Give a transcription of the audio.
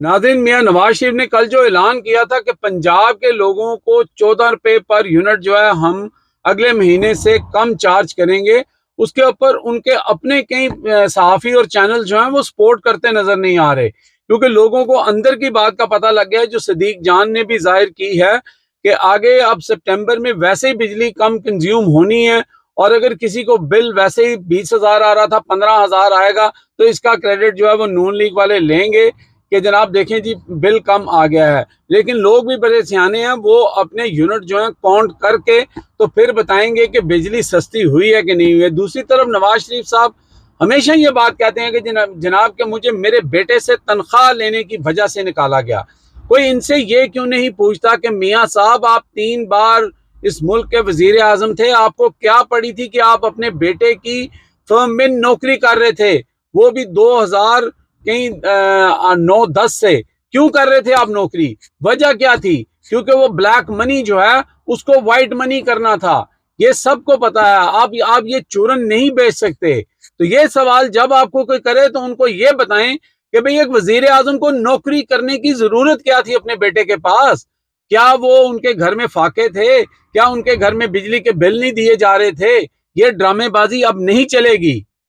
नाज़रीन, मियां नवाज शरीफ ने कल जो ऐलान किया था कि पंजाब के लोगों को 14 रुपए पर यूनिट जो है हम अगले महीने से कम चार्ज करेंगे, उसके ऊपर उनके अपने कई सहाफ़ी और चैनल जो हैं वो सपोर्ट करते नजर नहीं आ रहे, क्योंकि लोगों को अंदर की बात का पता लग गया है, जो सदीक जान ने भी जाहिर की है कि आगे अब सितंबर में वैसे ही बिजली कम कंज्यूम होनी है, और अगर किसी को बिल वैसे ही 20,000 आ रहा था 15,000 आएगा, तो इसका क्रेडिट जो है वो नून लीग वाले लेंगे कि जनाब देखें जी बिल कम आ गया है। लेकिन लोग भी बड़े सियाने हैं, वो अपने यूनिट जो है काउंट करके तो फिर बताएंगे कि बिजली सस्ती हुई है कि नहीं हुई है। दूसरी तरफ नवाज शरीफ साहब हमेशा ये बात कहते हैं कि जनाब के मुझे मेरे बेटे से तनख्वाह लेने की वजह से निकाला गया। कोई इनसे ये क्यों नहीं पूछता कि मियाँ साहब आप 3 बार इस मुल्क के वजीर आजम थे, आपको क्या पड़ी थी कि आप अपने बेटे की फर्म में नौकरी कर रहे थे, वो भी 2000 कहीं 9-10 से क्यों कर रहे थे आप नौकरी? वजह क्या थी? क्योंकि वो ब्लैक मनी जो है उसको व्हाइट मनी करना था। ये सबको पता है। आप ये चूरन नहीं बेच सकते। तो ये सवाल जब आपको कोई करे तो उनको ये बताएं कि भाई एक वजीर आजम को नौकरी करने की जरूरत क्या थी अपने बेटे के पास? क्या वो उनके घर में फाके थे? क्या उनके घर में बिजली के बिल नहीं दिए जा रहे थे? ये ड्रामेबाजी अब नहीं चलेगी।